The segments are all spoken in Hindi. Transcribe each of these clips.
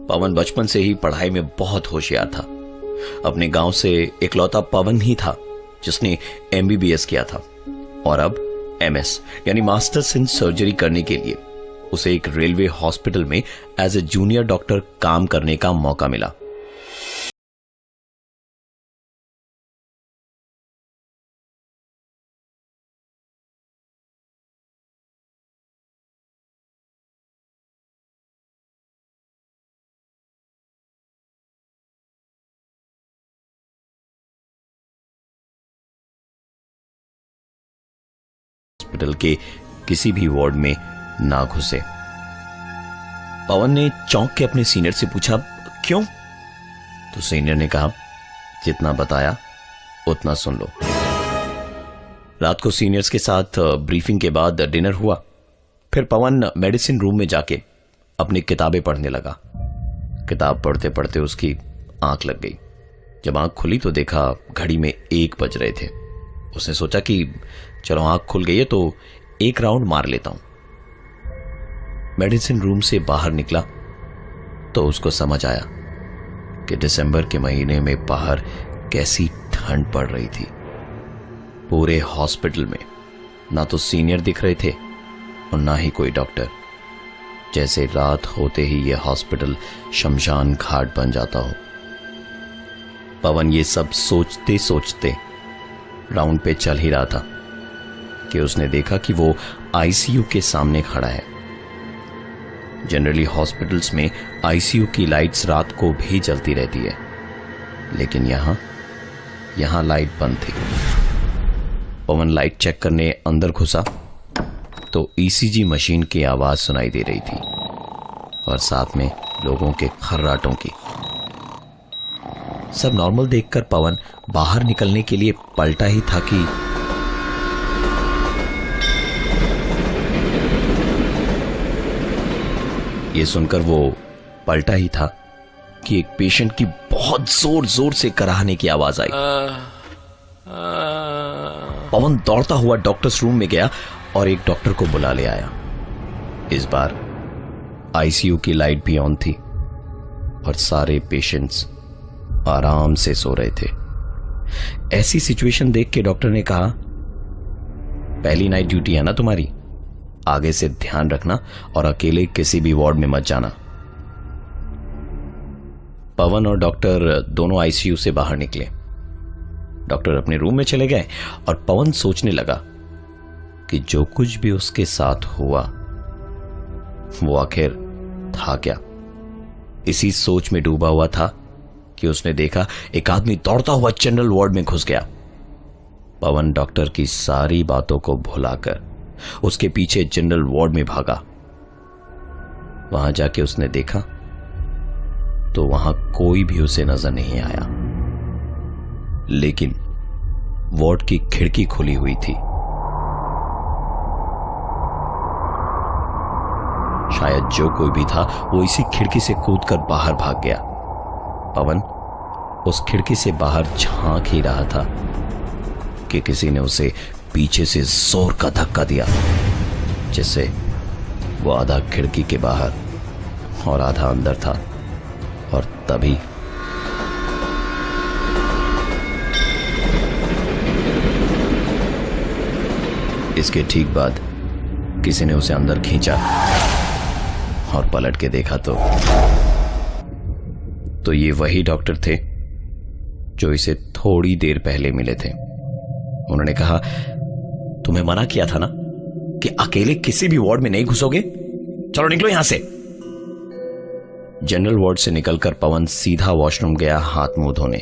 पवन बचपन से ही पढ़ाई में बहुत होशियार था। अपने गांव से इकलौता पवन ही था जिसने MBBS किया था और अब MS यानी मास्टर्स इन सर्जरी करने के लिए उसे एक रेलवे हॉस्पिटल में एज ए जूनियर डॉक्टर काम करने का मौका मिला। हॉस्पिटल के किसी भी वार्ड में ना घुसे। पवन ने चौंक के अपने सीनियर से पूछा, क्यों? तो सीनियर ने कहा, जितना बताया उतना सुन लो। रात को सीनियर्स के साथ ब्रीफिंग के बाद डिनर हुआ। फिर पवन मेडिसिन रूम में जाके अपनी किताबें पढ़ने लगा। किताब पढ़ते पढ़ते उसकी आंख लग गई। जब आंख खुली तो देखा घड़ी में 1 बज रहे थे। उसने सोचा कि चलो आंख खुल गई है तो एक राउंड मार लेता हूं। मेडिसिन रूम से बाहर निकला तो उसको समझ आया कि दिसंबर के महीने में बाहर कैसी ठंड पड़ रही थी। पूरे हॉस्पिटल में ना तो सीनियर दिख रहे थे और ना ही कोई डॉक्टर। जैसे रात होते ही यह हॉस्पिटल शमशान घाट बन जाता हो। पवन ये सब सोचते सोचते राउंड पे चल ही रहा था कि उसने देखा कि वो ICU के सामने खड़ा है। जनरली हॉस्पिटल्स में ICU की लाइट्स रात को भी जलती रहती है, लेकिन यहां लाइट बंद थी। पवन लाइट चेक करने अंदर घुसा तो ECG मशीन की आवाज सुनाई दे रही थी और साथ में लोगों के खर्राटों की। सब नॉर्मल देखकर पवन बाहर निकलने के लिए पलटा ही था कि ये सुनकर वो पलटा ही था कि एक पेशेंट की बहुत जोर जोर से कराहने की आवाज आई। पवन दौड़ता हुआ डॉक्टर्स रूम में गया और एक डॉक्टर को बुला ले आया। इस बार ICU की लाइट भी ऑन थी और सारे पेशेंट्स आराम से सो रहे थे। ऐसी सिचुएशन देख के डॉक्टर ने कहा, पहली नाइट ड्यूटी है ना तुम्हारी, आगे से ध्यान रखना और अकेले किसी भी वार्ड में मत जाना। पवन और डॉक्टर दोनों ICU से बाहर निकले। डॉक्टर अपने रूम में चले गए और पवन सोचने लगा कि जो कुछ भी उसके साथ हुआ वो आखिर था क्या। इसी सोच में डूबा हुआ था कि उसने देखा एक आदमी दौड़ता हुआ जनरल वार्ड में घुस गया। पवन डॉक्टर की सारी बातों को भुलाकर उसके पीछे जनरल वार्ड में भागा। वहां जाके उसने देखा तो वहां कोई भी उसे नजर नहीं आया, लेकिन वार्ड की खिड़की खुली हुई थी। शायद जो कोई भी था वो इसी खिड़की से कूदकर बाहर भाग गया। पवन उस खिड़की से बाहर झांक ही रहा था कि किसी ने उसे पीछे से जोर का धक्का दिया, जिससे वो आधा खिड़की के बाहर और आधा अंदर था। और तभी इसके ठीक बाद किसी ने उसे अंदर खींचा और पलट के देखा तो ये वही डॉक्टर थे जो इसे थोड़ी देर पहले मिले थे। उन्होंने कहा, तुम्हें मना किया था ना कि अकेले किसी भी वार्ड में नहीं घुसोगे, चलो निकलो यहां से। जनरल वार्ड से निकलकर पवन सीधा वॉशरूम गया हाथ मुंह धोने,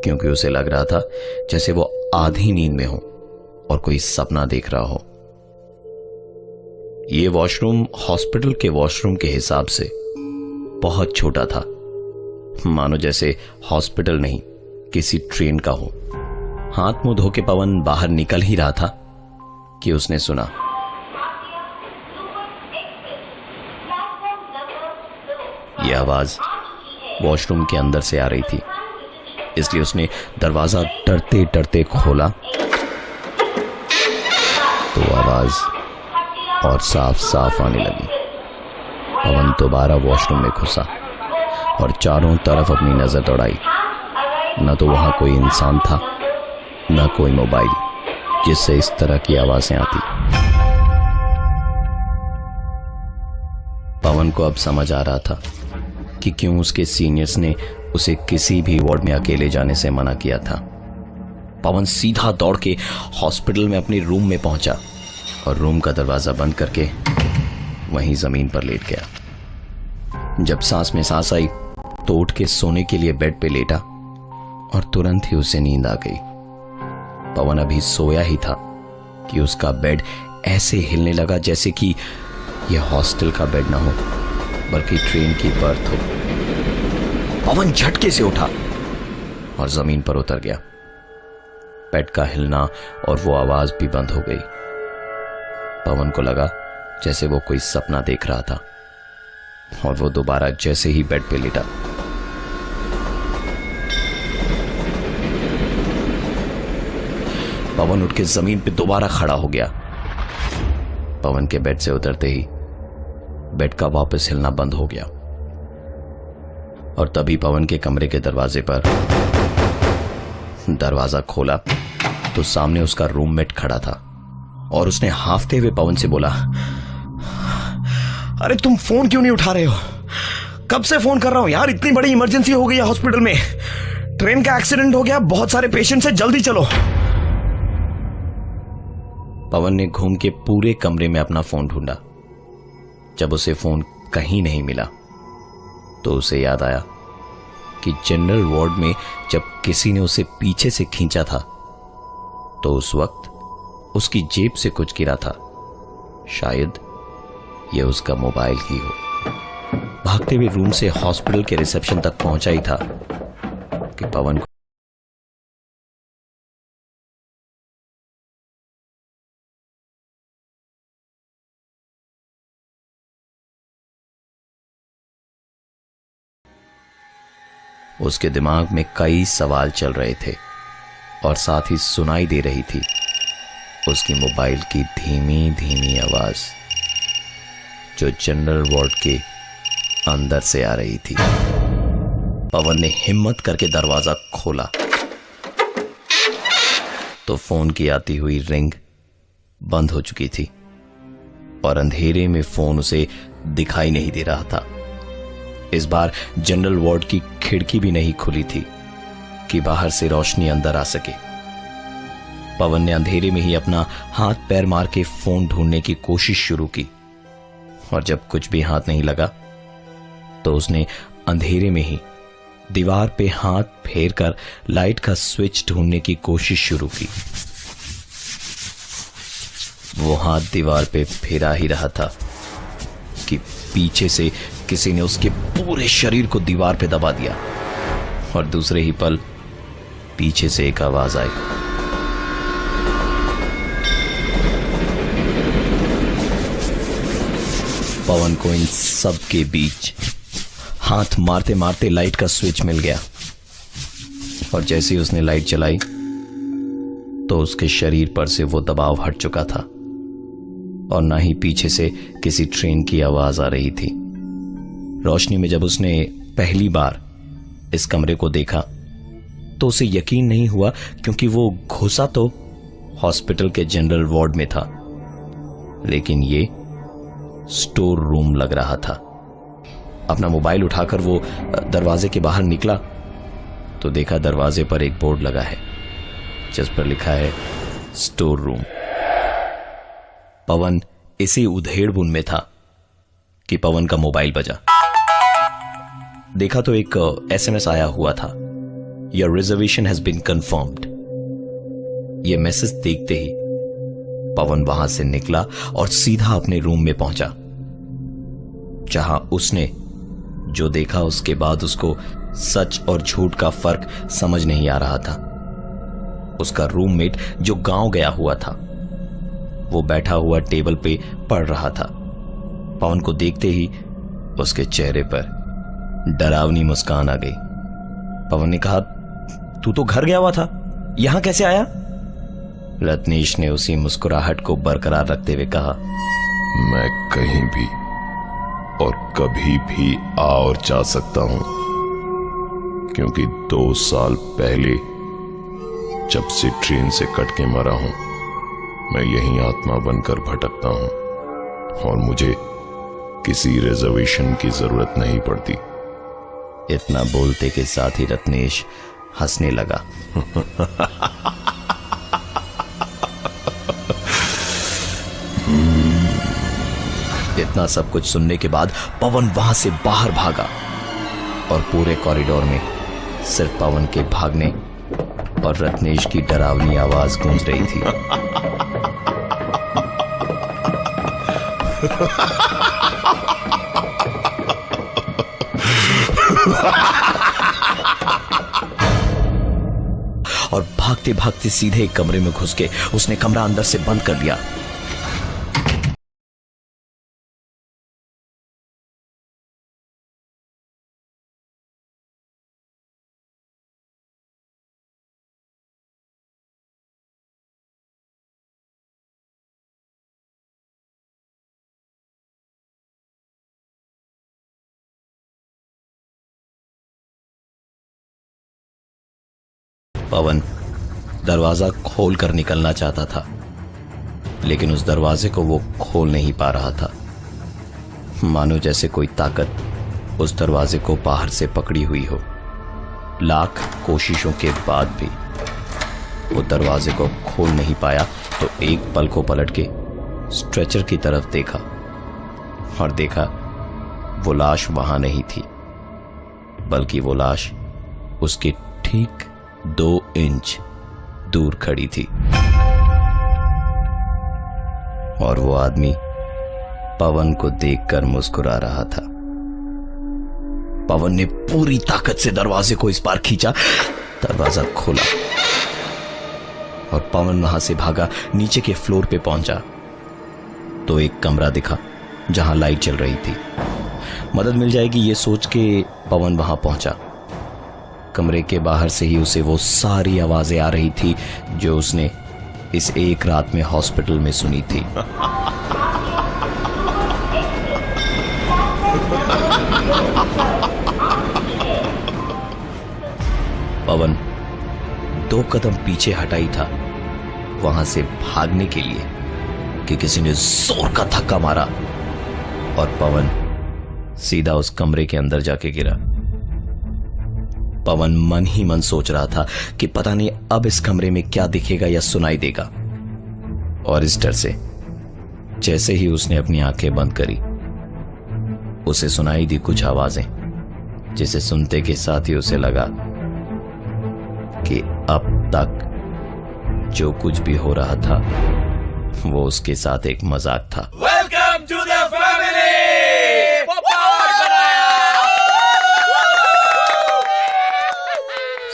क्योंकि उसे लग रहा था जैसे वो आधी नींद में हो और कोई सपना देख रहा हो। यह वॉशरूम हॉस्पिटल के वॉशरूम के हिसाब से बहुत छोटा था, मानो जैसे हॉस्पिटल नहीं किसी ट्रेन का हो। हाथ मुंह धो के पवन बाहर निकल ही रहा था कि उसने सुना, यह आवाज वॉशरूम के अंदर से आ रही थी। इसलिए उसने दरवाजा डरते डरते खोला तो आवाज और साफ साफ आने लगी। पवन दोबारा वॉशरूम में घुसा और चारों तरफ अपनी नजर दौड़ाई। न तो वहां कोई इंसान था, न कोई मोबाइल जिससे इस तरह की आवाजें आती। पवन को अब समझ आ रहा था कि क्यों उसके सीनियर्स ने उसे किसी भी वार्ड में अकेले जाने से मना किया था। पवन सीधा दौड़ के हॉस्पिटल में अपने रूम में पहुंचा और रूम का दरवाजा बंद करके वहीं जमीन पर लेट गया। जब सांस में सांस आई तो उठ के सोने के लिए बेड पे लेटा और तुरंत ही उसे नींद आ गई। पवन अभी सोया ही था कि उसका बेड ऐसे हिलने लगा जैसे कि यह हॉस्टल का बेड ना हो बल्कि ट्रेन की बर्थ हो। पवन झटके से उठा और जमीन पर उतर गया। बेड का हिलना और वो आवाज भी बंद हो गई। पवन को लगा जैसे वो कोई सपना देख रहा था और वो दोबारा जैसे ही बेड पे लेटा पवन उठ के जमीन पे दोबारा खड़ा हो गया। पवन के बेड से उतरते ही बेड का वापस हिलना बंद हो गया और तभी पवन के कमरे के दरवाजे पर दरवाजा खोला तो सामने उसका रूममेट खड़ा था और उसने हांफते हुए पवन से बोला, अरे तुम फोन क्यों नहीं उठा रहे हो? कब से फोन कर रहा हूं यार, इतनी बड़ी इमरजेंसी हो गई है हॉस्पिटल में, ट्रेन का एक्सीडेंट हो गया, बहुत सारे पेशेंट्स हैं, जल्दी चलो। पवन ने घूम के पूरे कमरे में अपना फोन ढूंढा। जब उसे फोन कहीं नहीं मिला तो उसे याद आया कि जनरल वार्ड में जब किसी ने उसे पीछे से खींचा था तो उस वक्त उसकी जेब से कुछ गिरा था। शायद यह उसका मोबाइल ही हो। भागते हुए रूम से हॉस्पिटल के रिसेप्शन तक पहुंचा ही था कि पवन को उसके दिमाग में कई सवाल चल रहे थे और साथ ही सुनाई दे रही थी उसकी मोबाइल की धीमी धीमी आवाज जो जनरल वार्ड के अंदर से आ रही थी। पवन ने हिम्मत करके दरवाजा खोला तो फोन की आती हुई रिंग बंद हो चुकी थी और अंधेरे में फोन उसे दिखाई नहीं दे रहा था। इस बार जनरल वार्ड की खिड़की भी नहीं खुली थी कि बाहर से रोशनी अंदर आ सके। पवन ने अंधेरे में ही अपना हाथ पैर मार के फोन ढूंढने की कोशिश शुरू की और जब कुछ भी हाथ नहीं लगा तो उसने अंधेरे में ही दीवार पे हाथ फेर कर लाइट का स्विच ढूंढने की कोशिश शुरू की। वो हाथ दीवार पे फेरा ही रहा था कि पीछे से किसी ने उसके पूरे शरीर को दीवार पे दबा दिया और दूसरे ही पल पीछे से एक आवाज आई, पवन को इन सब के बीच हाथ मारते मारते लाइट का स्विच मिल गया और जैसे ही उसने लाइट जलाई तो उसके शरीर पर से वो दबाव हट चुका था और ना ही पीछे से किसी ट्रेन की आवाज आ रही थी। रोशनी में जब उसने पहली बार इस कमरे को देखा तो उसे यकीन नहीं हुआ क्योंकि वो घुसा तो हॉस्पिटल के जनरल वार्ड में था लेकिन ये स्टोर रूम लग रहा था। अपना मोबाइल उठाकर वो दरवाजे के बाहर निकला तो देखा दरवाजे पर एक बोर्ड लगा है जिस पर लिखा है स्टोर रूम। पवन इसी उधेड़बुन में था कि पवन का मोबाइल बजा। देखा तो एक एसएमएस आया हुआ था, your reservation has been confirmed. यह मैसेज देखते ही पवन वहां से निकला और सीधा अपने रूम में पहुंचा जहां उसने जो देखा उसके बाद उसको सच और झूठ का फर्क समझ नहीं आ रहा था। उसका रूममेट जो गांव गया हुआ था वो बैठा हुआ टेबल पे पढ़ रहा था। पवन को देखते ही उसके चेहरे पर डरावनी मुस्कान आ गई। पवन ने कहा, तू तो घर गया हुआ था, यहां कैसे आया? रत्नेश ने उसी मुस्कुराहट को बरकरार रखते हुए कहा, मैं कहीं भी और कभी भी आ और जा सकता हूं, क्योंकि 2 साल पहले जब से ट्रेन से कट के मरा हूं, मैं यही आत्मा बनकर भटकता हूं और मुझे किसी रिजर्वेशन की जरूरत नहीं पड़ती। इतना बोलते के साथ ही रत्नेश हंसने लगा। इतना सब कुछ सुनने के बाद पवन वहां से बाहर भागा और पूरे कॉरिडोर में सिर्फ पवन के भागने और रत्नेश की डरावनी आवाज गूंज रही थी। और भागते भागते सीधे एक कमरे में घुस के उसने कमरा अंदर से बंद कर लिया। पवन दरवाजा खोल कर निकलना चाहता था, लेकिन उस दरवाजे को वो खोल नहीं पा रहा था। मानो जैसे कोई ताकत उस दरवाजे को बाहर से पकड़ी हुई हो। लाख कोशिशों के बाद भी वो दरवाजे को खोल नहीं पाया, तो एक पल को पलट के स्ट्रेचर की तरफ देखा और देखा वो लाश वहां नहीं थी, बल्कि वो लाश उसके ठीक 2 इंच दूर खड़ी थी और वो आदमी पवन को देखकर मुस्कुरा रहा था। पवन ने पूरी ताकत से दरवाजे को इस बार खींचा, दरवाजा खुला और पवन वहां से भागा नीचे के फ्लोर पे पहुंचा तो एक कमरा दिखा जहां लाइट जल रही थी। मदद मिल जाएगी ये सोच के पवन वहां पहुंचा। कमरे के बाहर से ही उसे वो सारी आवाजें आ रही थी जो उसने इस एक रात में हॉस्पिटल में सुनी थी। पवन 2 कदम पीछे हटाई था वहां से भागने के लिए कि किसी ने जोर का धक्का मारा और पवन सीधा उस कमरे के अंदर जाके गिरा। पवन मन ही मन सोच रहा था कि पता नहीं अब इस कमरे में क्या दिखेगा या सुनाई देगा, और इस डर से जैसे ही उसने अपनी आंखें बंद करी, उसे सुनाई दी कुछ आवाजें, जिसे सुनते के साथ ही उसे लगा कि अब तक जो कुछ भी हो रहा था वो उसके साथ एक मजाक था। Welcome to the family.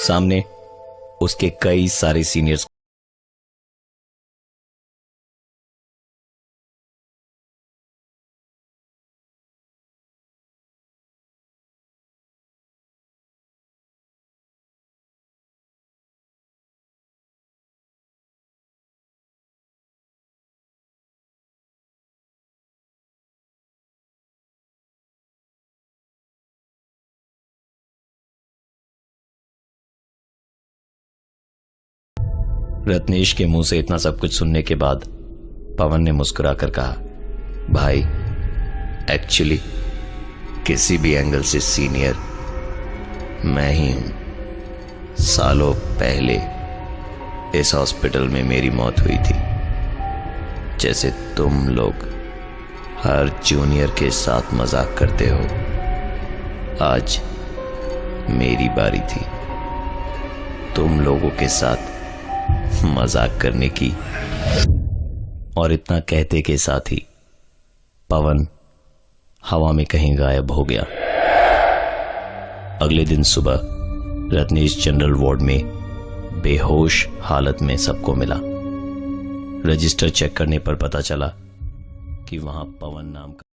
सामने उसके कई सारे सीनियर्स रत्नेश के मुंह से इतना सब कुछ सुनने के बाद पवन ने मुस्कुराकर कहा, भाई एक्चुअली किसी भी एंगल से सीनियर मैं ही हूं। सालों पहले इस हॉस्पिटल में मेरी मौत हुई थी। जैसे तुम लोग हर जूनियर के साथ मजाक करते हो, आज मेरी बारी थी तुम लोगों के साथ मजाक करने की। और इतना कहते के साथ ही पवन हवा में कहीं गायब हो गया। अगले दिन सुबह रत्नेश जनरल वार्ड में बेहोश हालत में सबको मिला। रजिस्टर चेक करने पर पता चला कि वहां पवन नाम का